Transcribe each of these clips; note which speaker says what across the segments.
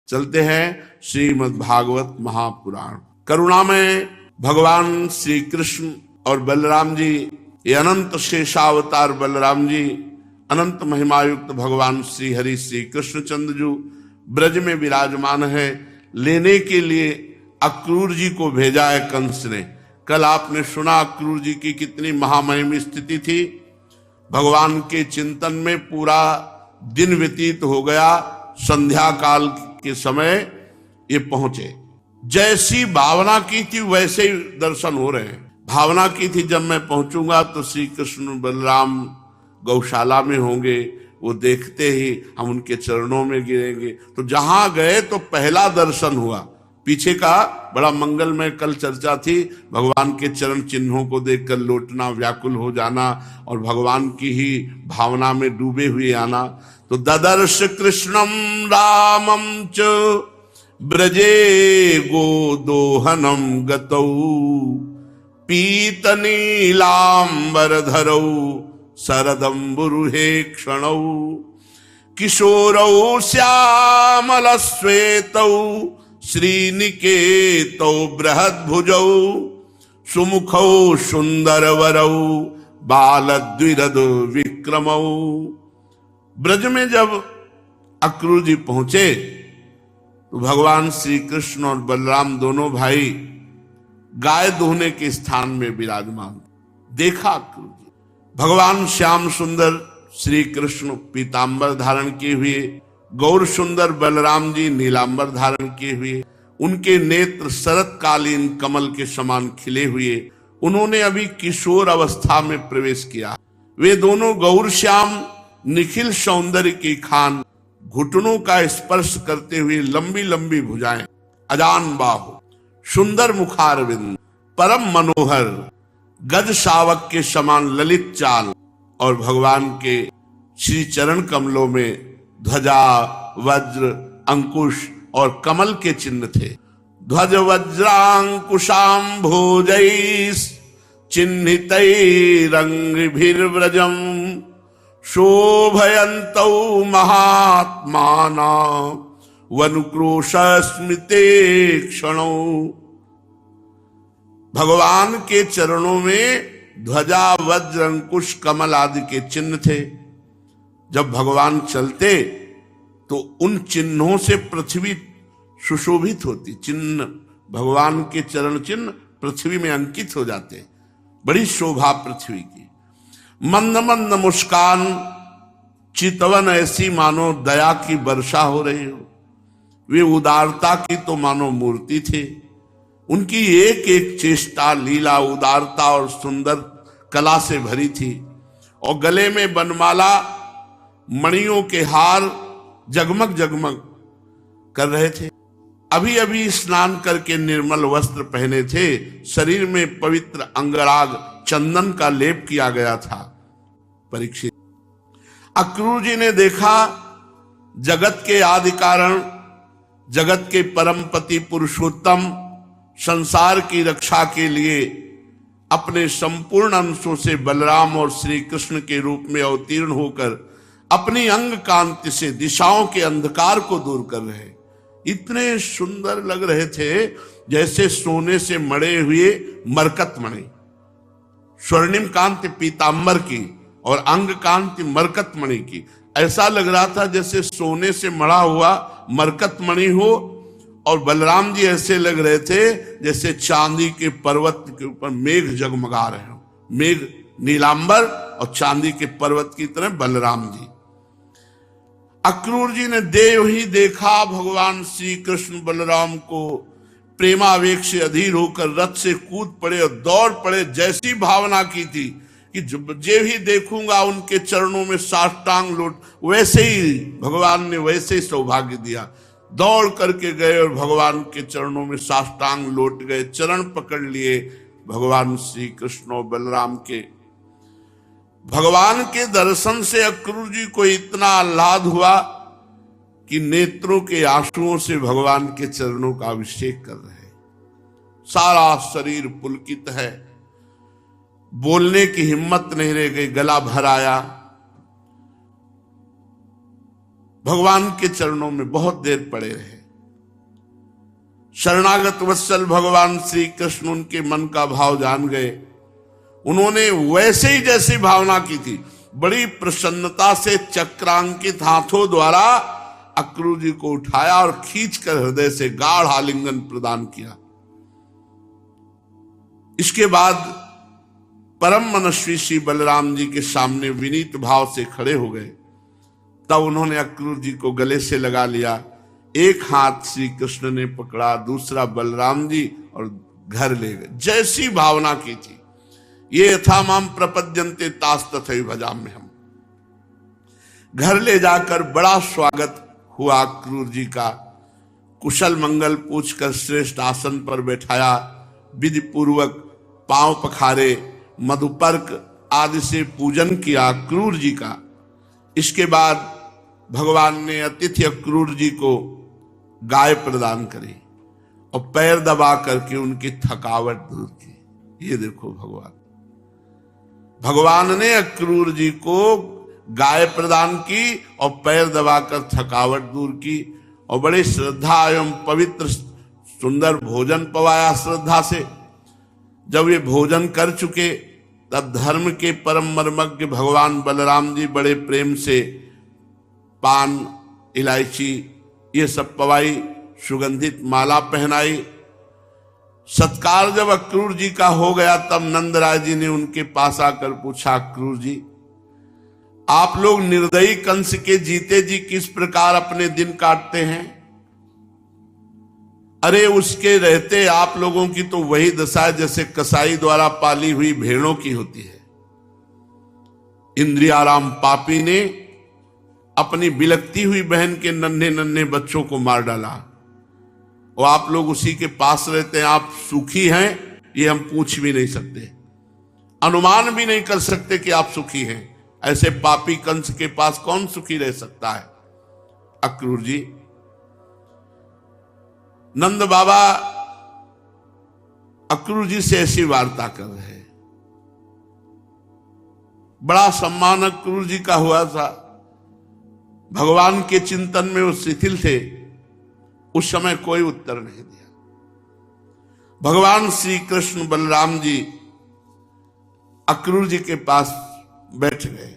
Speaker 1: चलते हैं श्रीमद् भागवत महापुराण। करुणा में भगवान श्री कृष्ण और बलराम जी, ये अनंत शेषावतार बलराम जी, अनंत महिमायुक्त भगवान श्री हरि श्री कृष्णचंद्र जी ब्रज में विराजमान है। लेने के लिए अक्रूर जी को भेजा है कंस ने। कल आपने सुना अक्रूर जी की कितनी महामहिम स्थिति थी। भगवान के चिंतन में पूरा दिन व्यतीत हो गया। संध्या काल के समय ये पहुंचे। जैसी भावना की थी वैसे ही दर्शन हो रहे हैं। भावना की थी जब मैं पहुंचूंगा तो श्री कृष्ण बलराम गौशाला में होंगे, वो देखते ही हम उनके चरणों में गिरेंगे। तो जहां गए तो पहला दर्शन हुआ। पीछे का बड़ा मंगलमय कल चर्चा थी, भगवान के चरण चिन्हों को देखकर लौटना, व्याकुल हो जाना और भगवान की ही भावना में डूबे हुए आना। तो ददर्श कृष्णम रामम च ब्रजे गोदोहनम गतौ पीत नीलांबरधरौ शरदंबुरुहे क्षणौ किशोरौ श्यामल श्वेतौ श्रीनिकेतौ बृहद्भुजौ सुमुखौ सुंदरवरौ बालद्विरद विक्रमौ। ब्रज में जब अक्रूर जी पहुंचे तो भगवान श्री कृष्ण और बलराम दोनों भाई गाय दोहने के स्थान में विराजमान। देखा अक्रूर जी, भगवान श्याम सुंदर श्री कृष्ण पीतांबर धारण किए हुए, गौर सुंदर बलराम जी नीलांबर धारण किए हुए, उनके नेत्र शरतकालीन कमल के समान खिले हुए। उन्होंने अभी किशोर अवस्था में प्रवेश किया। वे दोनों गौर श्याम निखिल सौंदर्य की खान, घुटनों का स्पर्श करते हुए लंबी लंबी भुजाएं, अजान बाहु, सुंदर मुखारविंद, परम मनोहर, गज शावक के समान ललित चाल और भगवान के श्री चरण कमलों में ध्वजा, वज्र, अंकुश और कमल के चिन्ह थे। ध्वज वज्रांकुशाम भोजैस चिन्हितैरंघ्रिभिर्व्रजम शोभयन्तौ महात्माना वनुक्रोश स्मिते क्षणौ। भगवान के चरणों में ध्वजा, वज्र, अंकुश, कमल आदि के चिन्ह थे। जब भगवान चलते तो उन चिन्हों से पृथ्वी सुशोभित होती। चिन्ह, भगवान के चरण चिन्ह पृथ्वी में अंकित हो जाते। बड़ी शोभा पृथ्वी की। मंद मंद मुस्कान, चितवन ऐसी मानो दया की वर्षा हो रही हो। वे उदारता की तो मानो मूर्ति थे। उनकी एक एक चेष्टा, लीला, उदारता और सुंदर कला से भरी थी। और गले में बनमाला, मणियों के हार जगमग जगमग कर रहे थे। अभी अभी स्नान करके निर्मल वस्त्र पहने थे। शरीर में पवित्र अंगराग चंदन का लेप किया गया था। परीक्षित अक्रूर जी ने देखा जगत के आदि कारण, जगत के परम पति पुरुषोत्तम संसार की रक्षा के लिए अपने संपूर्ण अंशों से बलराम और श्री कृष्ण के रूप में अवतीर्ण होकर अपनी अंग कांति से दिशाओं के अंधकार को दूर कर रहे। इतने सुंदर लग रहे थे जैसे सोने से मढ़े हुए मरकत मणि। स्वर्णिम कांति पीतांबर की और अंग कांति मरकत मणि की। ऐसा लग रहा था जैसे सोने से मढ़ा हुआ मरकत मणि हो। और बलराम जी ऐसे लग रहे थे जैसे चांदी के पर्वत के ऊपर मेघ जगमगा रहे हो। मेघ नीलांबर और चांदी के पर्वत की तरह बलराम जी। अक्रूर जी ने देव ही देखा भगवान श्री कृष्ण बलराम को। प्रेमावेग से अधीर होकर रथ से कूद पड़े और दौड़ पड़े। जैसी भावना की थी कि जे भी देखूंगा उनके चरणों में साष्टांग लौट, वैसे ही भगवान ने वैसे ही सौभाग्य दिया। दौड़ करके गए और भगवान के चरणों में साष्टांग लौट गए, चरण पकड़ लिए भगवान श्री कृष्ण और बलराम के। भगवान के दर्शन से अक्रूर जी को इतना आह्लाद हुआ कि नेत्रों के आंसुओं से भगवान के चरणों का अभिषेक कर रहे। सारा शरीर पुलकित है, बोलने की हिम्मत नहीं रह गई, गला भर आया। भगवान के चरणों में बहुत देर पड़े रहे। शरणागत वत्सल भगवान श्री कृष्ण उनके मन का भाव जान गए। उन्होंने वैसे ही जैसी भावना की थी, बड़ी प्रसन्नता से चक्रांकित हाथों द्वारा अक्रूर जी को उठाया और खींचकर हृदय से गाढ़ आलिंगन प्रदान किया। इसके बाद परम मनस्वी श्री बलराम जी के सामने विनीत भाव से खड़े हो गए। तब उन्होंने अक्रूर जी को गले से लगा लिया। एक हाथ श्री कृष्ण ने पकड़ा, दूसरा बलराम जी, और घर ले गए। जैसी भावना की थी, ये यथा माम प्रपद्यन्ते तास तथैव भजाम्यहम्। हम घर ले जाकर बड़ा स्वागत हुआ अक्रूर जी का। कुशल मंगल पूछकर श्रेष्ठ आसन पर बैठाया, विधि पूर्वक पांव पखारे, मधुपर्क आदि से पूजन किया अक्रूर जी का। इसके बाद भगवान ने अतिथि अक्रूर जी को गाय प्रदान करी और पैर दबा करके उनकी थकावट दूर की। ये देखो भगवान ने अक्रूर जी को गाय प्रदान की और पैर दबाकर थकावट दूर की, और बड़े श्रद्धा एवं पवित्र सुंदर भोजन पवाया श्रद्धा से। जब ये भोजन कर चुके तब धर्म के परम मर्मज्ञ भगवान बलराम जी बड़े प्रेम से पान, इलायची ये सब पवाई, सुगंधित माला पहनाई। सत्कार जब अक्रूर जी का हो गया तब नंदराय जी ने उनके पास आकर पूछा, अक्रूर जी आप लोग निर्दयी कंस के जीते जी किस प्रकार अपने दिन काटते हैं? अरे उसके रहते आप लोगों की तो वही दशा है जैसे कसाई द्वारा पाली हुई भेड़ों की होती है। इंद्रियाराम पापी ने अपनी बिलकती हुई बहन के नन्हे नन्हे बच्चों को मार डाला, और आप लोग उसी के पास रहते हैं। आप सुखी हैं ये हम पूछ भी नहीं सकते, अनुमान भी नहीं कर सकते कि आप सुखी हैं। ऐसे पापी कंस के पास कौन सुखी रह सकता है? अक्रूर जी, नंद बाबा अक्रूर जी से ऐसी वार्ता कर रहे हैं। बड़ा सम्मान अक्रूर जी का हुआ था। भगवान के चिंतन में वो शिथिल थे। उस समय कोई उत्तर नहीं दिया। भगवान श्री कृष्ण बलराम जी अक्रूर जी के पास बैठ गए।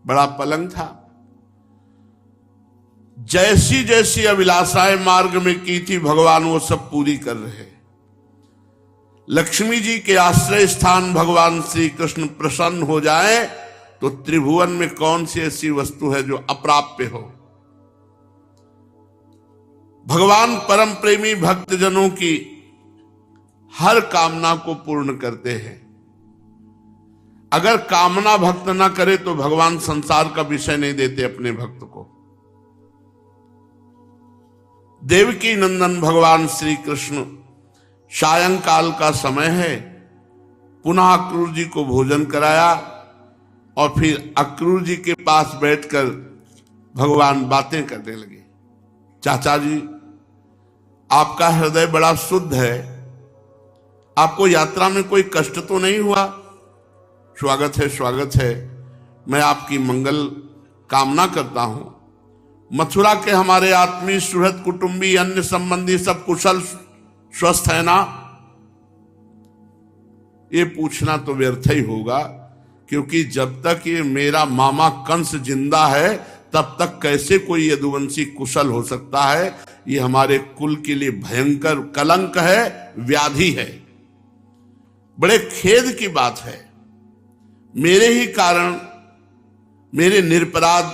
Speaker 1: बड़ा पलंग था। जैसी जैसी अभिलाषाएं मार्ग में की थी भगवान वो सब पूरी कर रहे। लक्ष्मी जी के आश्रय स्थान भगवान श्री कृष्ण प्रसन्न हो जाए तो त्रिभुवन में कौन सी ऐसी वस्तु है जो अप्राप्य हो। भगवान परम प्रेमी भक्तजनों की हर कामना को पूर्ण करते हैं। अगर कामना भक्त ना करे तो भगवान संसार का विषय नहीं देते अपने भक्त को। देवकी नंदन भगवान श्री कृष्ण, सायंकाल का समय है, पुनः अक्रूर जी को भोजन कराया और फिर अक्रूर जी के पास बैठकर भगवान बातें करने लगे। चाचा जी, आपका हृदय बड़ा शुद्ध है, आपको यात्रा में कोई कष्ट तो नहीं हुआ? स्वागत है, स्वागत है। मैं आपकी मंगल कामना करता हूं। मथुरा के हमारे आत्मीय, सुहृद, कुटुंबी, अन्य संबंधी सब कुशल स्वस्थ है ना? ये पूछना तो व्यर्थ ही होगा, क्योंकि जब तक ये मेरा मामा कंस जिंदा है तब तक कैसे कोई यदुवंशी कुशल हो सकता है? ये हमारे कुल के लिए भयंकर कलंक है, व्याधि है। बड़े खेद की बात है, मेरे ही कारण मेरे निरपराध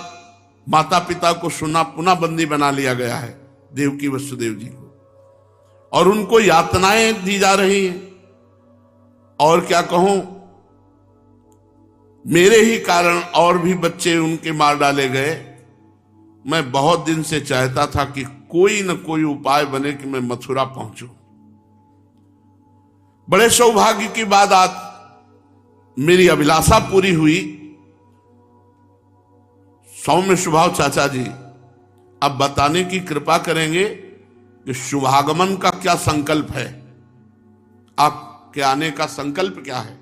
Speaker 1: माता पिता को सुना पुनः बंदी बना लिया गया है, देवकी वसुदेव जी को, और उनको यातनाएं दी जा रही हैं। और क्या कहूं, मेरे ही कारण और भी बच्चे उनके मार डाले गए। मैं बहुत दिन से चाहता था कि कोई न कोई उपाय बने कि मैं मथुरा पहुंचूं। बड़े सौभाग्य की बात आज मेरी अभिलाषा पूरी हुई। सौम्य स्वभाव चाचा जी, अब बताने की कृपा करेंगे कि शुभागमन का क्या संकल्प है, आपके आने का संकल्प क्या है?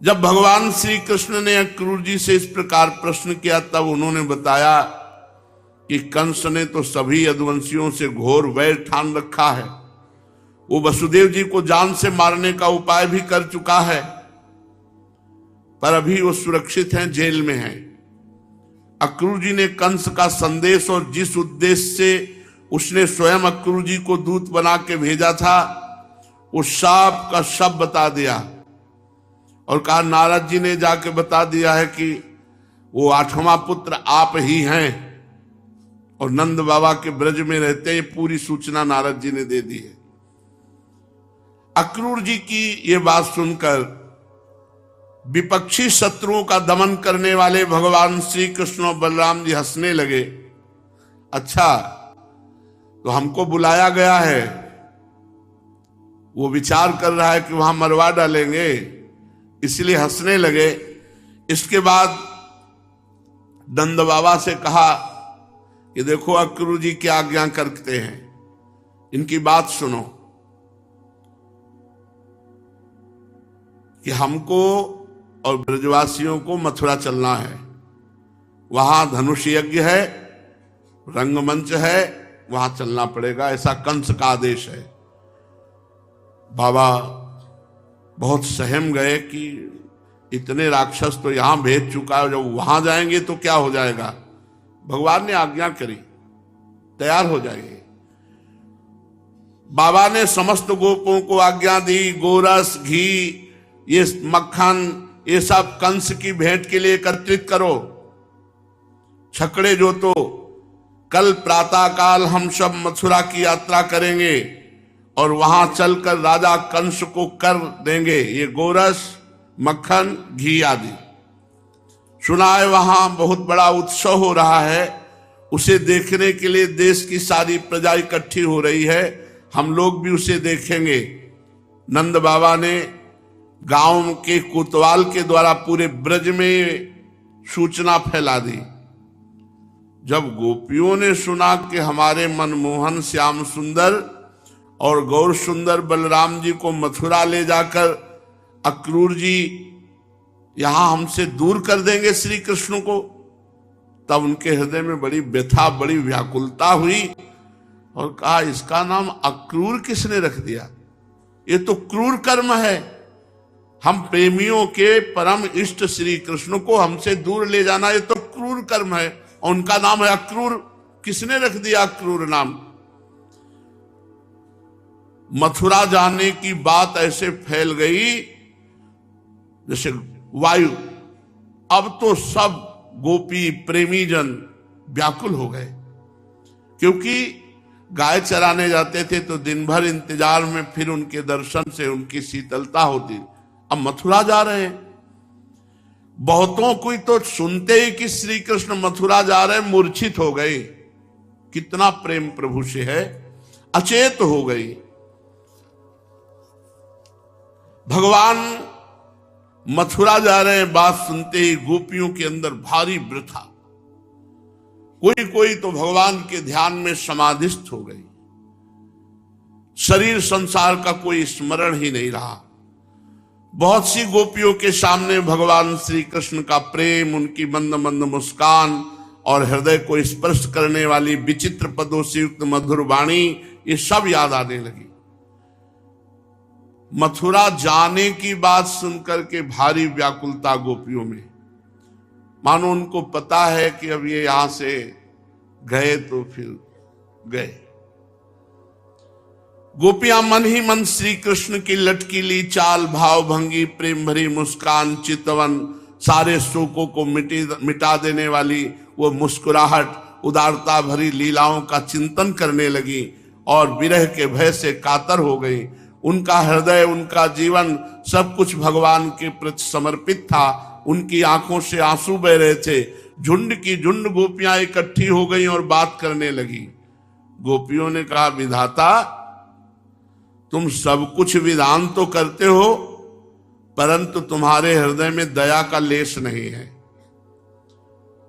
Speaker 1: जब भगवान श्री कृष्ण ने अक्रूर जी से इस प्रकार प्रश्न किया तब उन्होंने बताया कि कंस ने तो सभी यदुवंशियों से घोर वैर ठान रखा है। वो वसुदेव जी को जान से मारने का उपाय भी कर चुका है, पर अभी वो सुरक्षित हैं, जेल में हैं। अक्रूर जी ने कंस का संदेश और जिस उद्देश्य से उसने स्वयं अक्रूर जी को दूत बना के भेजा था, वो सब का सब बता दिया और कहा नारद जी ने जाके बता दिया है कि वो 8वां पुत्र आप ही हैं और नंद बाबा के ब्रज में रहते हैं। पूरी सूचना नारद जी ने दे दी है। अक्रूर जी की ये बात सुनकर विपक्षी शत्रुओं का दमन करने वाले भगवान श्री कृष्ण और बलराम जी हंसने लगे। अच्छा, तो हमको बुलाया गया है, वो विचार कर रहा है कि वहां मरवा डालेंगे, इसलिए हंसने लगे। इसके बाद नंद बाबा से कहा कि देखो अक्रूर जी क्या आज्ञा करते हैं, इनकी बात सुनो कि हमको और ब्रजवासियों को मथुरा चलना है। वहां धनुष यज्ञ है, रंगमंच है, वहां चलना पड़ेगा, ऐसा कंस का आदेश है। बाबा बहुत सहम गए कि इतने राक्षस तो यहां भेज चुका है, जब वहां जाएंगे तो क्या हो जाएगा। भगवान ने आज्ञा करी, तैयार हो जाइए। बाबा ने समस्त गोपों को आज्ञा दी, गोरस, घी, ये मक्खन, ये सब कंस की भेंट के लिए एकत्रित करो। छकड़े जो तो कल प्रातः काल हम सब मथुरा की यात्रा करेंगे और वहां चलकर राजा कंस को कर देंगे ये गोरस, मक्खन, घी आदि। सुना है वहां बहुत बड़ा उत्सव हो रहा है, उसे देखने के लिए देश की सारी प्रजा इकट्ठी हो रही है, हम लोग भी उसे देखेंगे। नंद बाबा ने गांव के कोतवाल के द्वारा पूरे ब्रज में सूचना फैला दी। जब गोपियों ने सुना कि हमारे मनमोहन श्याम सुंदर और गौर सुंदर बलराम जी को मथुरा ले जाकर अक्रूर जी यहां हमसे दूर कर देंगे श्री कृष्ण को, तब उनके हृदय में बड़ी व्यथा, बड़ी व्याकुलता हुई और कहा इसका नाम अक्रूर किसने रख दिया, ये तो क्रूर कर्म है। हम प्रेमियों के परम इष्ट श्री कृष्ण को हमसे दूर ले जाना, ये तो क्रूर कर्म है, और उनका नाम है अक्रूर। किसने रख दिया अक्रूर नाम। मथुरा जाने की बात ऐसे फैल गई जैसे वायु। अब तो सब गोपी प्रेमी जन व्याकुल हो गए, क्योंकि गाय चराने जाते थे तो दिन भर इंतजार में, फिर उनके दर्शन से उनकी शीतलता होती। अब मथुरा जा रहे हैं, बहुतों को तो सुनते ही कि श्री कृष्ण मथुरा जा रहे हैं मूर्छित हो गए। कितना प्रेम प्रभु से है, अचेत हो गई। भगवान मथुरा जा रहे हैं, बात सुनते ही गोपियों के अंदर भारी वृथा। कोई कोई तो भगवान के ध्यान में समाधिस्थ हो गई, शरीर संसार का कोई स्मरण ही नहीं रहा। बहुत सी गोपियों के सामने भगवान श्री कृष्ण का प्रेम, उनकी मंद मंद मुस्कान और हृदय को स्पर्श करने वाली विचित्र पदों से युक्त मधुर वाणी, ये सब याद आने लगी। मथुरा जाने की बात सुनकर के भारी व्याकुलता गोपियों में, मानो उनको पता है कि अब ये यहां से गए तो फिर गए। गोपियां मन ही मन श्री कृष्ण की लटकीली चाल, भाव भंगी, प्रेम भरी मुस्कान, चितवन, सारे शोकों को मिटा देने वाली वो मुस्कुराहट, उदारता भरी लीलाओं का चिंतन करने लगी और विरह के भय से कातर हो गई। उनका हृदय, उनका जीवन, सब कुछ भगवान के प्रति समर्पित था। उनकी आंखों से आंसू बह रहे थे। झुंड की झुंड गोपियां इकट्ठी हो गई और बात करने लगी। गोपियों ने कहा, विधाता तुम सब कुछ विधान तो करते हो, परंतु तुम्हारे हृदय में दया का लेश नहीं है।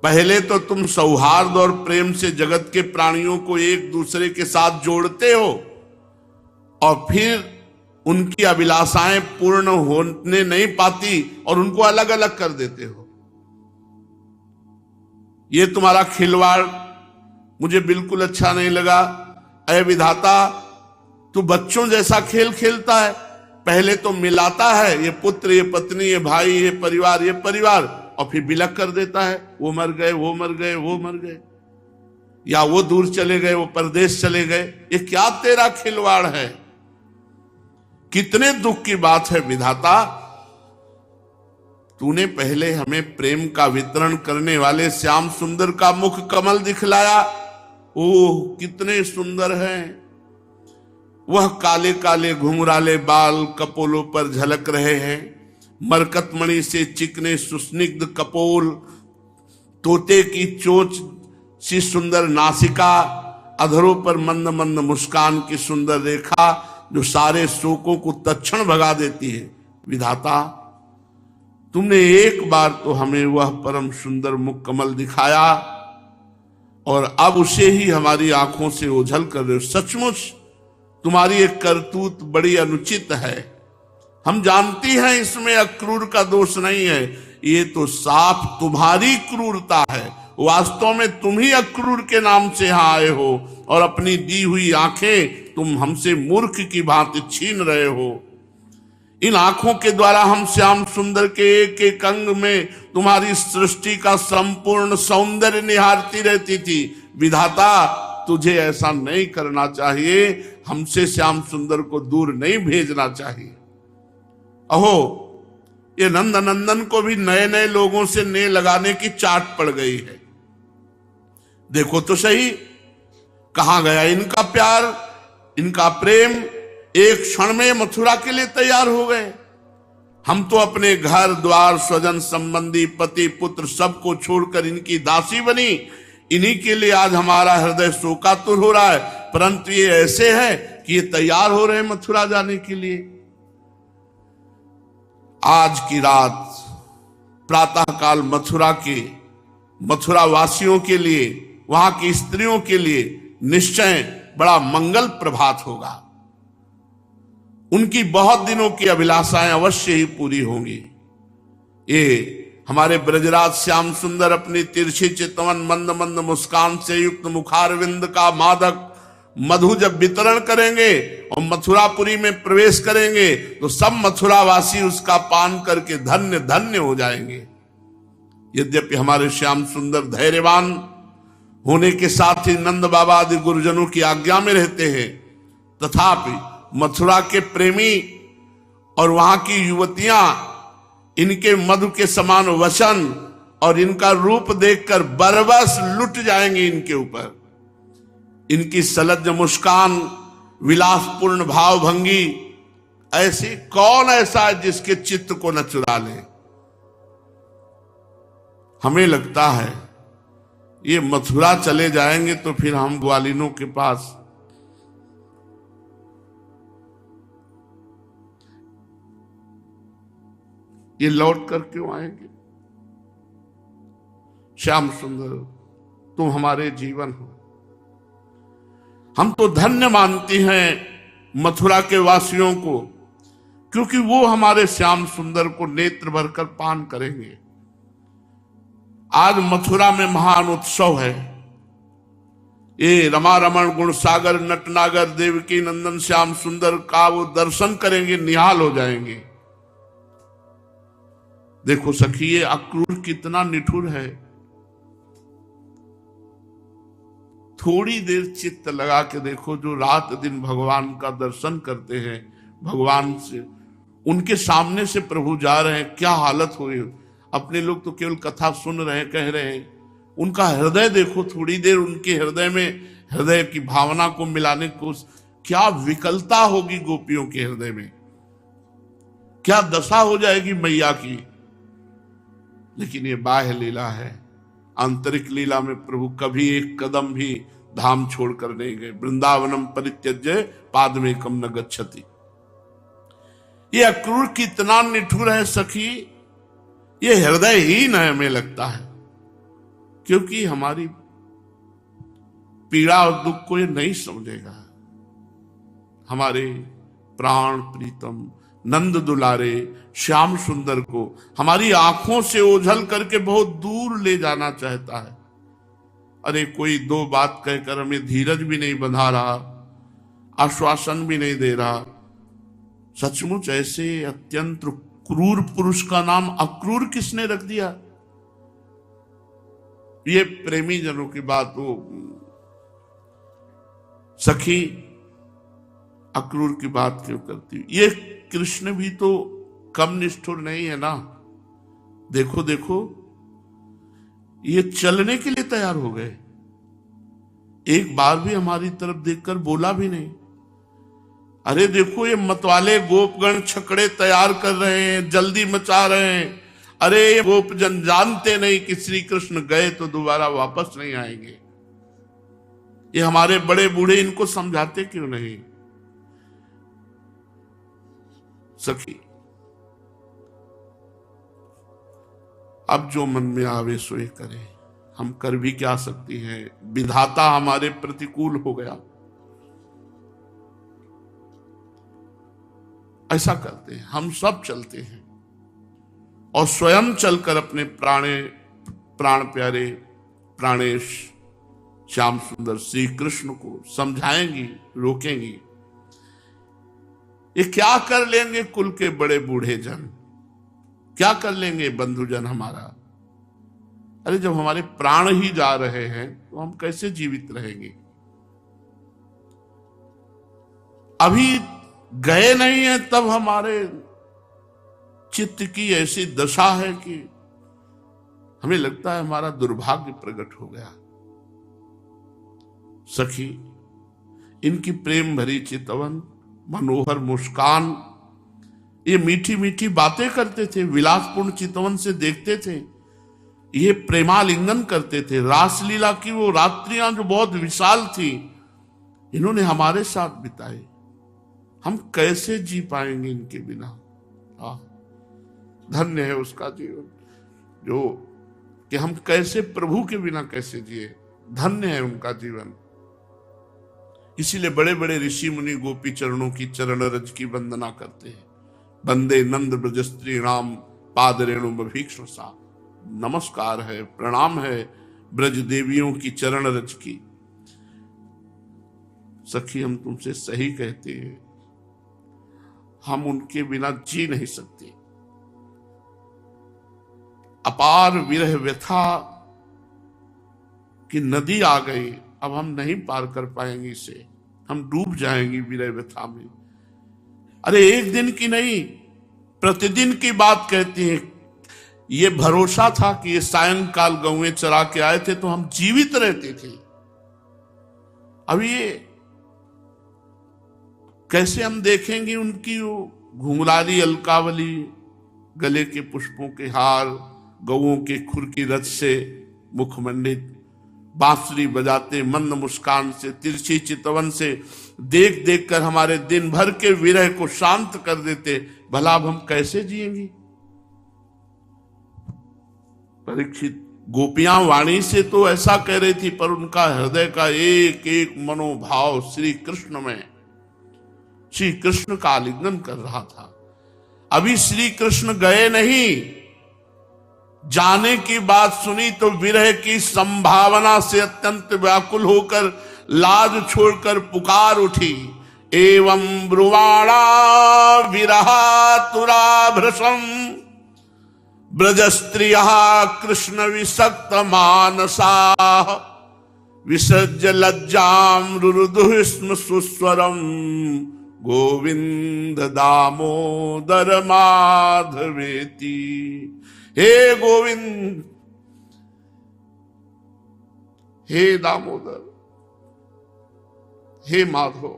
Speaker 1: पहले तो तुम सौहार्द और प्रेम से जगत के प्राणियों को एक दूसरे के साथ जोड़ते हो और फिर उनकी अभिलाषाएं पूर्ण होने नहीं पाती और उनको अलग अलग कर देते हो। ये तुम्हारा खिलवाड़ मुझे बिल्कुल अच्छा नहीं लगा। अय विधाता, तू बच्चों जैसा खेल खेलता है, पहले तो मिलाता है, ये पुत्र, ये पत्नी, ये भाई, ये परिवार, और फिर विलग कर देता है, वो मर गए, वो मर गए, वो मर गए, या वो दूर चले गए, वो परदेश चले गए। ये क्या तेरा खिलवाड़ है? कितने दुख की बात है विधाता। तूने पहले हमें प्रेम का वितरण करने वाले श्याम सुंदर का मुख कमल दिखलाया। ओह, कितने सुंदर हैं। वह काले काले घुंघराले बाल कपोलों पर झलक रहे हैं, मरकतमणि से चिकने सुस्निग्ध कपोल, तोते की चोंच सी सुंदर नासिका, अधरों पर मंद मंद मुस्कान की सुंदर रेखा जो सारे शोकों को तत्क्षण भगा देती है। विधाता, तुमने एक बार तो हमें वह परम सुंदर मुख कमल दिखाया और अब उसे ही हमारी आंखों से ओझल कर रहे हो। सचमुच तुम्हारी एक करतूत बड़ी अनुचित है। हम जानती हैं इसमें अक्रूर का दोष नहीं है, ये तो साफ तुम्हारी क्रूरता है। वास्तव में तुम ही अक्रूर के नाम से यहां आए हो और अपनी दी हुई आंखें तुम हमसे मूर्ख की भांति छीन रहे हो। इन आंखों के द्वारा हम श्याम सुंदर के एक एक अंग में तुम्हारी सृष्टि का संपूर्ण सौंदर्य निहारती रहती थी। विधाता, तुझे ऐसा नहीं करना चाहिए, हमसे श्याम सुंदर को दूर नहीं भेजना चाहिए। अहो, ये नंद नंदन को भी नए नए लोगों से ने लगाने की चाट पड़ गई है। देखो तो सही, कहां गया इनका प्यार, इनका प्रेम। एक क्षण में मथुरा के लिए तैयार हो गए। हम तो अपने घर द्वार, स्वजन संबंधी, पति पुत्र सबको छोड़कर इनकी दासी बनी। इन्हीं के लिए आज हमारा हृदय शोकातुर हो रहा है, परंतु ये ऐसे है कि ये तैयार हो रहे हैं मथुरा जाने के लिए। आज की रात प्रातःकाल मथुरा वासियों के लिए, वहां की स्त्रियों के लिए निश्चय बड़ा मंगल प्रभात होगा। उनकी बहुत दिनों की अभिलाषाएं अवश्य ही पूरी होंगी। ये हमारे ब्रजराज श्याम सुंदर अपनी तिरछी चितवन मंद मंद मुस्कान से युक्त मुखारविंद का मादक मधु जब वितरण करेंगे और मथुरापुरी में प्रवेश करेंगे तो सब मथुरावासी उसका पान करके धन्य धन्य हो जाएंगे। यद्यपि हमारे श्याम सुंदर धैर्यवान होने के साथ ही नंद बाबा आदि गुरुजनों की आज्ञा में रहते हैं, तथापि मथुरा के प्रेमी और वहां की युवतियां इनके मधु के समान वचन और इनका रूप देखकर बरबस लुट जाएंगे इनके ऊपर। इनकी सलज्ज मुस्कान, विलासपूर्ण भावभंगी, ऐसी कौन ऐसा है जिसके चित्त को न चुरा ले। हमें लगता है ये मथुरा चले जाएंगे तो फिर हम ग्वालिनों के पास ये लौट कर क्यों आएंगे? श्याम सुंदर, तुम हमारे जीवन हो। हम तो धन्य मानती हैं मथुरा के वासियों को, क्योंकि वो हमारे श्याम सुंदर को नेत्र भरकर पान करेंगे। आज मथुरा में महान उत्सव है। ये रमा रमण गुणसागर नटनागर देवकी नंदन श्याम सुंदर का वो दर्शन करेंगे, निहाल हो जाएंगे। देखो सखी, ये अक्रूर कितना निठुर है। थोड़ी देर चित्त लगा के देखो, जो रात दिन भगवान का दर्शन करते हैं, भगवान से उनके सामने से प्रभु जा रहे हैं, क्या हालत हुई। अपने लोग तो केवल कथा सुन रहे हैं, कह रहे हैं, उनका हृदय देखो। थोड़ी देर उनके हृदय में, हृदय की भावना को मिलाने को, क्या विकलता होगी गोपियों के हृदय में, क्या दशा हो जाएगी मैया की। लेकिन ये बाह्य लीला है, आंतरिक लीला में प्रभु कभी एक कदम भी धाम छोड़कर नहीं गए। वृंदावनम परित्यज्य पादमेकम न गच्छति। ये अक्रूर कितना निठुर है सखी, ये हृदयहीन है हमें लगता है, क्योंकि हमारी पीड़ा और दुख को ये नहीं समझेगा। हमारे प्राण प्रीतम नंद दुलारे श्याम सुंदर को हमारी आंखों से ओझल करके बहुत दूर ले जाना चाहता है। अरे कोई दो बात कहकर हमें धीरज भी नहीं बंधा रहा, आश्वासन भी नहीं दे रहा। सचमुच ऐसे अत्यंत क्रूर पुरुष का नाम अक्रूर किसने रख दिया? ये प्रेमी जनों की बात हो। सखी अक्रूर की बात क्यों करती? ये कृष्ण भी तो कम निष्ठुर नहीं है ना। देखो देखो, ये चलने के लिए तैयार हो गए, एक बार भी हमारी तरफ देखकर बोला भी नहीं। अरे देखो, ये मतवाले गोपगण छकड़े तैयार कर रहे हैं, जल्दी मचा रहे हैं। अरे ये गोपजन जानते नहीं कि श्री कृष्ण गए तो दोबारा वापस नहीं आएंगे। ये हमारे बड़े बूढ़े इनको समझाते क्यों नहीं? सखी, अब जो मन में आवे सो ये करें, हम कर भी क्या सकती हैं? विधाता हमारे प्रतिकूल हो गया। ऐसा करते हैं, हम सब चलते हैं और स्वयं चलकर अपने प्राण प्यारे प्राणेश श्याम सुंदर श्री कृष्ण को समझाएंगी, रोकेंगी। ये क्या कर लेंगे कुल के बड़े बूढ़े जन, क्या कर लेंगे बंधुजन हमारा? अरे जब हमारे प्राण ही जा रहे हैं तो हम कैसे जीवित रहेंगे? अभी गए नहीं है तब हमारे चित्त की ऐसी दशा है कि हमें लगता है हमारा दुर्भाग्य प्रकट हो गया। सखी, इनकी प्रेम भरी चितवन, मनोहर मुस्कान, ये मीठी मीठी बातें करते थे, विलासपूर्ण चितवन से देखते थे, ये प्रेमालिंगन करते थे। रासलीला की वो रात्रियां जो बहुत विशाल थी, इन्होंने हमारे साथ बिताई। हम कैसे जी पाएंगे इनके बिना? धन्य है उसका जीवन जो कि हम कैसे प्रभु के बिना कैसे जिए। धन्य है उनका जीवन। इसीलिए बड़े बड़े ऋषि मुनि गोपी चरणों की चरण रज की वंदना करते हैं। वंदे नंद ब्रज स्त्री राम पाद रेणु भीक्षसा। नमस्कार है, प्रणाम है ब्रज देवियों की चरण रज की। सखी, हम तुमसे सही कहते हैं, हम उनके बिना जी नहीं सकते। अपार विरह व्यथा की नदी आ गई, अब हम नहीं पार कर पाएंगे इसे, हम डूब जाएंगे विरह व्यथा में। अरे एक दिन की नहीं, प्रतिदिन की बात कहती है। ये भरोसा था कि ये सायंकाल गौएं चरा के आए थे तो हम जीवित रहते थे। अब ये कैसे हम देखेंगे उनकी वो घुंघराली अलकावली, गले के पुष्पों के हार, गौओं के खुर की रथ से मुखमंडित, बांसुरी बजाते मंद मुस्कान से, तिरछी चितवन से देख देख कर हमारे दिन भर के विरह को शांत कर देते। भला अब हम कैसे जिएंगे? परीक्षित, गोपियां वाणी से तो ऐसा कह रही थी, पर उनका हृदय का एक एक मनोभाव श्री कृष्ण में, श्री कृष्ण का आलिंगन कर रहा था। अभी श्री कृष्ण गए नहीं, जाने की बात सुनी तो विरह की संभावना से अत्यंत व्याकुल होकर लाज छोड़कर पुकार उठी। एवं ब्रुवाणा विरहातुराभृशं ब्रज स्त्रियः कृष्ण विसक्त मानसाः विसर्ज्य लज्जां रुरुदुः स्म सुस्वरं गोविंद दामोदर माधवेति। हे गोविंद, हे दामोदर, हे माधव,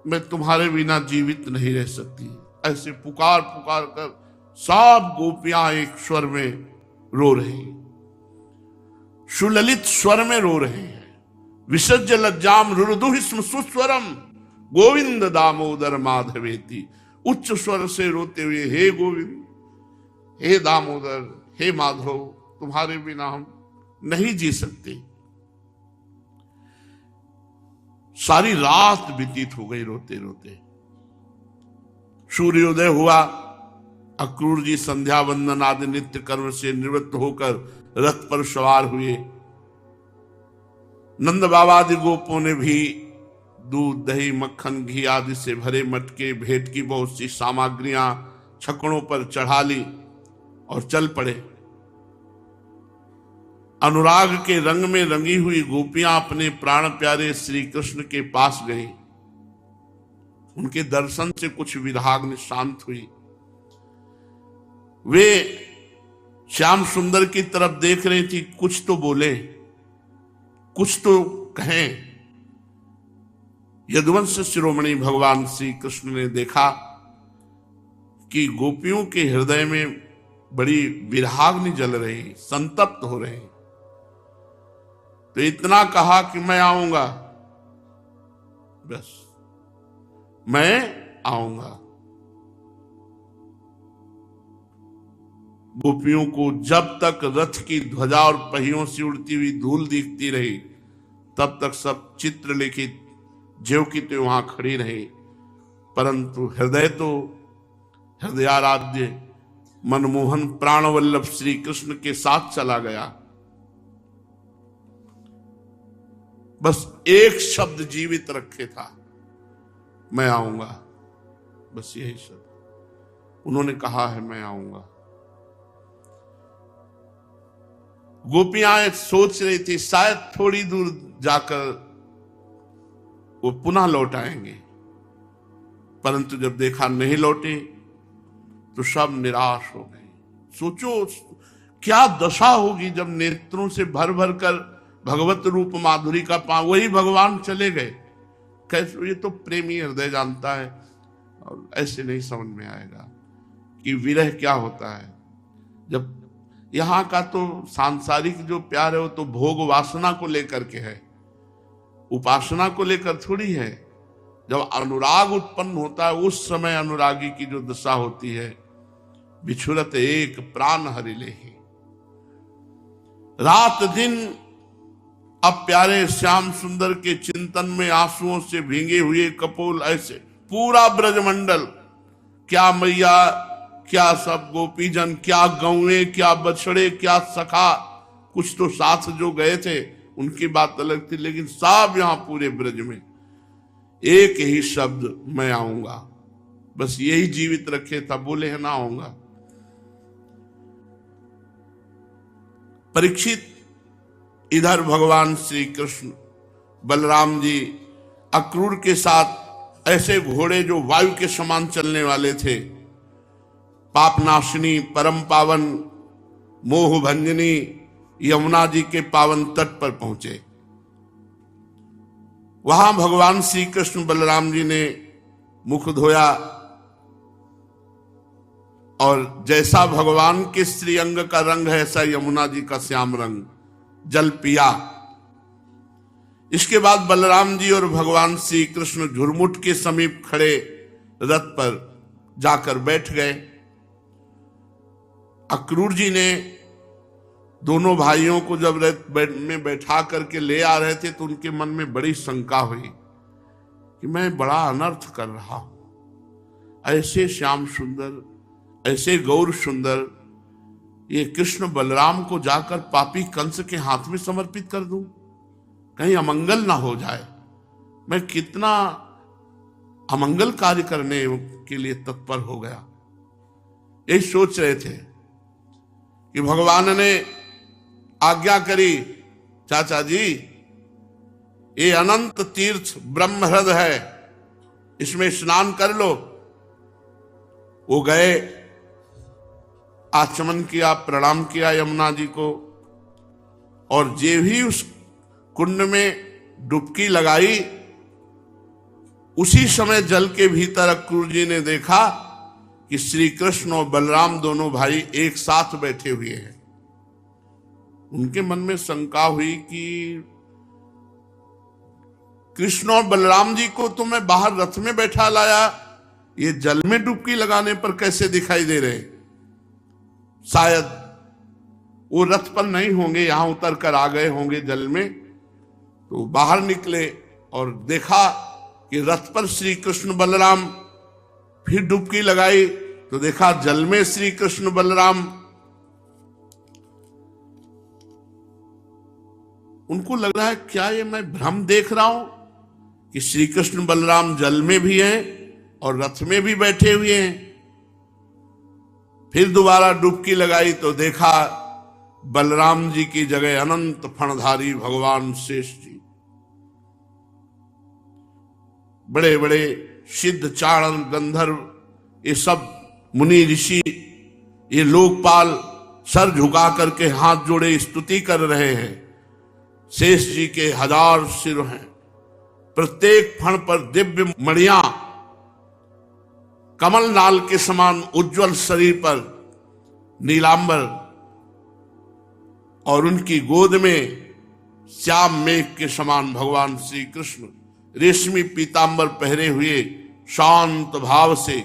Speaker 1: मैं तुम्हारे बिना जीवित नहीं रह सकती। ऐसे पुकार पुकार कर सब गोपियां एक स्वर में रो रही, सुललित स्वर में रो रहे हैं। विसर्ज लज्जाम रुरुदुः स्म सुस्वरम गोविंद दामोदर माधवेति। उच्च स्वर से रोते हुए, हे गोविंद, हे दामोदर, हे माधव, तुम्हारे बिना हम नहीं जी सकते। सारी रात व्यतीत हो गई रोते रोते। सूर्योदय हुआ, अक्रूर जी संध्या वंदन आदि नित्य कर्म से निवृत्त होकर रथ पर सवार हुए। नंद बाबादि गोपों ने भी दूध दही मक्खन घी आदि से भरे मटके भेंट की बहुत सी सामग्रियां छकड़ों पर चढ़ा ली और चल पड़े। अनुराग के रंग में रंगी हुई गोपियां अपने प्राण प्यारे श्री कृष्ण के पास गई। उनके दर्शन से कुछ विराग शांत हुई। वे श्याम सुंदर की तरफ देख रही थी, कुछ तो बोले, कुछ तो कहें। यदुवंश शिरोमणि भगवान श्री कृष्ण ने देखा कि गोपियों के हृदय में बड़ी विराग्नि जल रही, संतप्त हो रही। तो इतना कहा कि मैं आऊंगा, बस मैं आऊंगा। गोपियों को जब तक रथ की ध्वजा और पहियों से उड़ती हुई धूल दिखती रही, तब तक सब चित्रलिखित ज्यों की त्यों वहां खड़ी रही। परंतु हृदय तो हृदयाराध्य मनमोहन प्राणवल्लभ श्री कृष्ण के साथ चला गया। बस एक शब्द जीवित रखे था, मैं आऊंगा। बस यही शब्द उन्होंने कहा है, मैं आऊंगा। गोपियां सोच रही थी शायद थोड़ी दूर जाकर वो पुनः लौट आएंगे, परंतु जब देखा नहीं लौटे तो सब निराश हो गए। सोचो क्या दशा होगी जब नेत्रों से भर भर कर भगवत रूप माधुरी का वही भगवान चले गए। कैसे, ये तो प्रेमी हृदय जानता है, और ऐसे नहीं समझ में आएगा कि विरह क्या होता है। जब यहाँ का तो सांसारिक जो प्यार है वो तो भोग वासना को लेकर के है, उपासना को लेकर थोड़ी है। जब अनुराग उत्पन्न होता है उस समय अनुरागी की जो दशा होती है, बिछुरत एक प्राण हरिले ही। रात दिन अब प्यारे श्याम सुंदर के चिंतन में आंसुओं से भींगे हुए कपोल, ऐसे पूरा ब्रजमंडल, क्या मैया, क्या सब गोपीजन, क्या गौए, क्या बछड़े, क्या सखा, कुछ तो साथ जो गए थे उनकी बात अलग थी, लेकिन सब यहां पूरे ब्रज में एक ही शब्द, मैं आऊंगा। बस यही जीवित रखे था, बोले है ना आऊंगा। परीक्षित इधर भगवान श्री कृष्ण बलराम जी अक्रूर के साथ ऐसे घोड़े जो वायु के समान चलने वाले थे, पापनाशिनी परम पावन मोह भंजनी यमुना जी के पावन तट पर पहुंचे। वहां भगवान श्री कृष्ण बलराम जी ने मुख धोया और जैसा भगवान के श्री अंग का रंग है ऐसा यमुना जी का श्याम रंग, जल पिया। इसके बाद बलराम जी और भगवान श्री कृष्ण झुरमुट के समीप खड़े रथ पर जाकर बैठ गए। अक्रूर जी ने दोनों भाइयों को जब रथ में बैठा करके ले आ रहे थे तो उनके मन में बड़ी शंका हुई कि मैं बड़ा अनर्थ कर रहा हूं। ऐसे श्याम सुंदर, ऐसे गौर सुंदर, ये कृष्ण बलराम को जाकर पापी कंस के हाथ में समर्पित कर दूं, कहीं अमंगल ना हो जाए। मैं कितना अमंगल कार्य करने के लिए तत्पर हो गया। यही सोच रहे थे कि भगवान ने आज्ञा करी, चाचा जी ये अनंत तीर्थ ब्रह्महृद है, इसमें स्नान कर लो। वो गए, आचमन किया, प्रणाम किया यमुना जी को, और जे भी उस कुंड में डुबकी लगाई, उसी समय जल के भीतर अक्रूर जी ने देखा कि श्री कृष्ण और बलराम दोनों भाई एक साथ बैठे हुए हैं। उनके मन में शंका हुई कि कृष्ण और बलराम जी को तो मैं बाहर रथ में बैठा लाया, ये जल में डुबकी लगाने पर कैसे दिखाई दे रहे? शायद वो रथ पर नहीं होंगे, यहां उतर कर आ गए होंगे जल में। तो बाहर निकले और देखा कि रथ पर श्री कृष्ण बलराम, फिर डुबकी लगाई तो देखा जल में श्री कृष्ण बलराम। उनको लग रहा है क्या ये मैं भ्रम देख रहा हूं कि श्री कृष्ण बलराम जल में भी हैं और रथ में भी बैठे हुए हैं। फिर दोबारा डुबकी लगाई तो देखा बलराम जी की जगह अनंत फणधारी भगवान शेष जी, बड़े बड़े सिद्ध चारण गंधर्व, ये सब मुनि ऋषि, ये लोकपाल सर झुका करके हाथ जोड़े स्तुति कर रहे हैं। शेष जी के 1000 सिर हैं, प्रत्येक फण पर दिव्य मणियां, कमल नाल के समान उज्जवल शरीर पर नीलांबर, और उनकी गोद में श्याम मेघ के समान भगवान श्री कृष्ण रेशमी पीतांबर पहरे हुए शांत भाव से,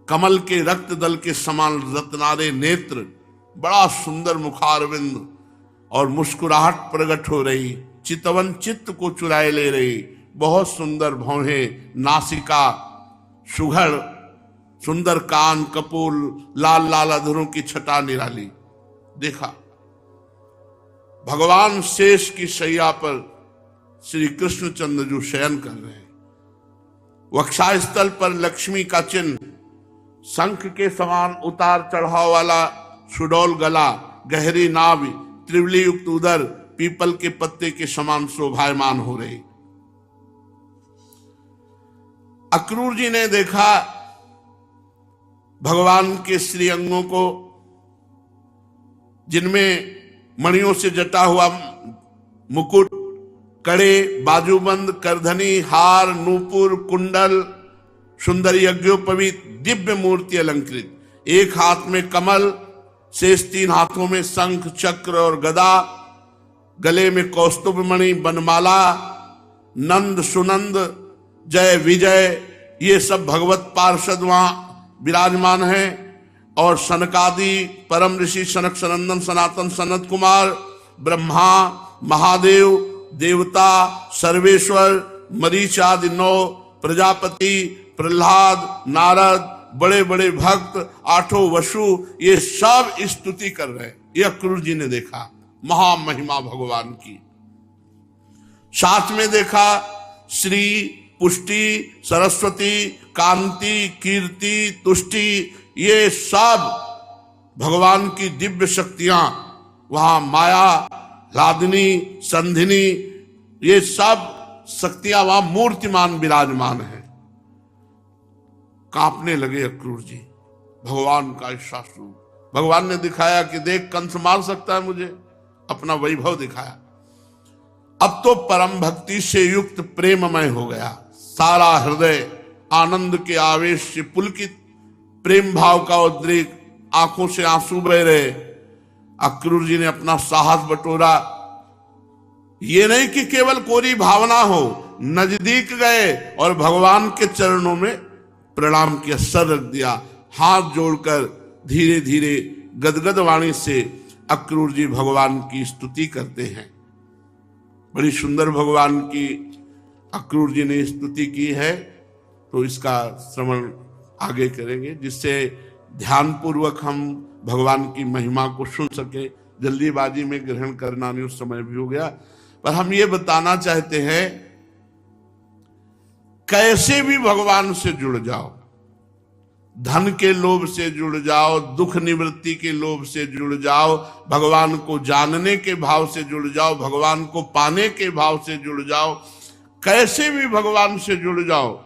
Speaker 1: कमल के रक्त दल के समान रत्नारे नेत्र, बड़ा सुंदर मुखारविंद और मुस्कुराहट प्रकट हो रही, चितवन चित्त को चुराए ले रही, बहुत सुंदर भौहें, नासिका, सुघड़, सुंदर कान, कपोल, लाल लाल अधरों की छटा निराली। देखा भगवान शेष की शैया पर श्री कृष्णचंद्र जो शयन कर रहे हैं, वक्षास्थल पर लक्ष्मी का चिन्ह, शंख के समान उतार चढ़ाव वाला सुडौल गला, गहरी नाभि, त्रिवली युक्त उदर, पीपल के पत्ते के समान शोभायमान हो रही। अक्रूर जी ने देखा भगवान के श्री अंगों को, जिनमें मणियों से जटा हुआ मुकुट, कड़े, बाजूबंद, करधनी, हार, नूपुर, कुंडल, सुंदर यज्ञोपवीत दिव्य मूर्ति अलंकृत, एक हाथ में कमल, शेष 3 हाथों में शंख, चक्र और गदा, गले में कौस्तुभ मणि, बनमाला, नंद, सुनंद, जय विजय, ये सब भगवत पार्षद वहां विराजमान हैं। और सनकादि परम ऋषि सनक सनंदन सनातन सनत कुमार, ब्रह्मा, महादेव, देवता, सर्वेश्वर, मरीच आदि 9 प्रजापति, प्रहलाद, नारद, बड़े बड़े भक्त, 8 वसु, ये सब स्तुति कर रहे हैं। ये अक्रूर जी ने देखा महामहिमा भगवान की। साथ में देखा श्री, पुष्टि, सरस्वती, कांति, कीर्ति, तुष्टि, ये सब भगवान की दिव्य शक्तियां वहां, माया, लादिनी, संधिनी, ये सब शक्तियां वहां मूर्तिमान विराजमान है। कांपने लगे अक्रूर जी, भगवान का ऐसा स्वरूप भगवान ने दिखाया कि देख कंस मार सकता है मुझे, अपना वैभव दिखाया। अब तो परम भक्ति से युक्त प्रेममय हो गया, सारा हृदय आनंद के आवेश से पुलकित, प्रेम भाव का उद्रेक, आंखों से आंसू बह रहे। अक्रूर जी ने अपना साहस बटोरा, ये नहीं कि केवल कोरी भावना हो, नजदीक गए और भगवान के चरणों में प्रणाम किया, सर रख दिया, हाथ जोड़कर धीरे धीरे गदगद वाणी से अक्रूर जी भगवान की स्तुति करते हैं। बड़ी सुंदर भगवान की अक्रूर जी ने स्तुति की है, तो इसका श्रवण आगे करेंगे, जिससे ध्यानपूर्वक हम भगवान की महिमा को सुन सके। जल्दीबाजी में ग्रहण करना नहीं, उस समय भी हो गया, पर हम ये बताना चाहते हैं कैसे भी भगवान से जुड़ जाओ, धन के लोभ से जुड़ जाओ, दुख निवृत्ति के लोभ से जुड़ जाओ, भगवान को जानने के भाव से जुड़ जाओ, भगवान को पाने के भाव से जुड़ जाओ, कैसे भी भगवान से जुड़ जाओ,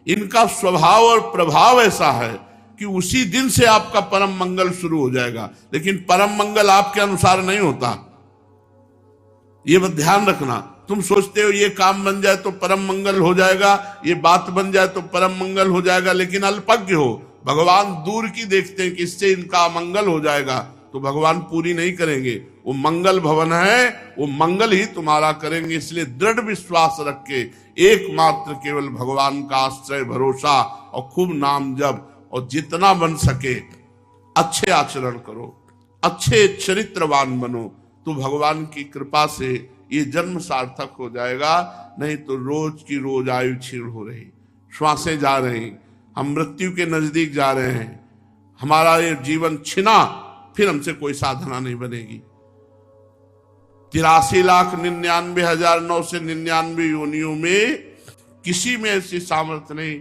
Speaker 1: इनका स्वभाव और प्रभाव ऐसा है कि उसी दिन से आपका परम मंगल शुरू हो जाएगा। लेकिन परम मंगल आपके अनुसार नहीं होता, ये बात ध्यान रखना। तुम सोचते हो ये काम बन जाए तो परम मंगल हो जाएगा, ये बात बन जाए तो परम मंगल हो जाएगा, लेकिन अल्पज्ञ हो। भगवान दूर की देखते हैं कि इससे इनका मंगल हो जाएगा, तो भगवान पूरी नहीं करेंगे। वो मंगल भवन है, वो मंगल ही तुम्हारा करेंगे। इसलिए दृढ़ विश्वास रख के एकमात्र केवल भगवान का आश्रय भरोसा और खूब नाम जप, और जितना बन सके अच्छे आचरण करो, अच्छे चरित्रवान बनो, तो भगवान की कृपा से ये जन्म सार्थक हो जाएगा। नहीं तो रोज की रोज आयु क्षीण हो रही, श्वासें जा रही, हम मृत्यु के नजदीक जा रहे हैं, हमारा ये जीवन छिना, फिर हमसे कोई साधना नहीं बनेगी। 83,99,999 योनियों में किसी में ऐसी सामर्थ्य नहीं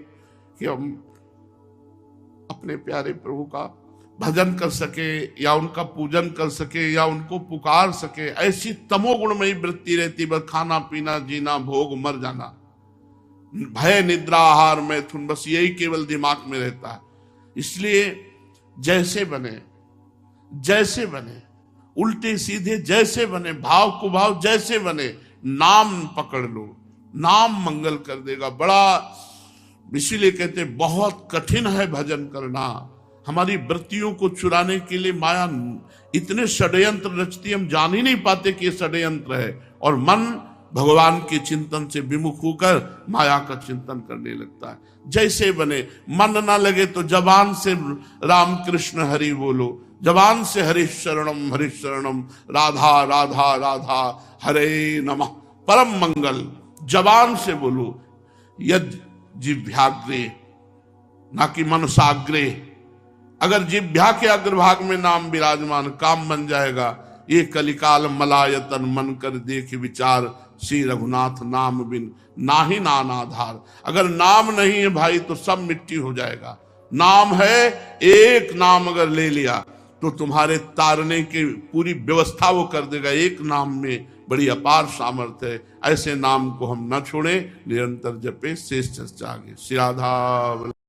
Speaker 1: कि हम अपने प्यारे प्रभु का भजन कर सके या उनका पूजन कर सके या उनको पुकार सके। ऐसी तमोगुणमयी वृत्ति रहती, बस खाना पीना जीना भोग मर जाना, भय निद्रा आहार मैथुन, बस यही केवल दिमाग में रहता है। इसलिए जैसे बने उल्टे सीधे जैसे बने, भाव कुभाव जैसे बने, नाम पकड़ लो, नाम मंगल कर देगा। बड़ा इसीलिए कहते बहुत कठिन है भजन करना। हमारी वृत्तियों को चुराने के लिए माया इतने षड्यंत्र रचती, हम जान ही नहीं पाते कि ये षड्यंत्र है, और मन भगवान के चिंतन से विमुख होकर माया का चिंतन करने लगता है। जैसे बने, मन ना लगे तो जबान से राम कृष्ण हरि बोलो, जबान से हरिशरणम राधा राधा राधा हरे नमः परम मंगल, जबान से बोलो। यद जिह्वाग्रे ना कि मनसाग्रे, अगर जिह्वा के अग्रभाग में नाम विराजमान, काम बन जाएगा। ये कलिकाल मलायतन मन कर देख विचार, श्री रघुनाथ नाम बिन नाही नानाधार। अगर नाम नहीं है भाई तो सब मिट्टी हो जाएगा। नाम है, एक नाम अगर ले लिया तो तुम्हारे तारने की पूरी व्यवस्था वो कर देगा। एक नाम में बड़ी अपार सामर्थ्य है। ऐसे नाम को हम न छोड़ें, निरंतर जपे, शेष चर्चा आगे। श्री राधा।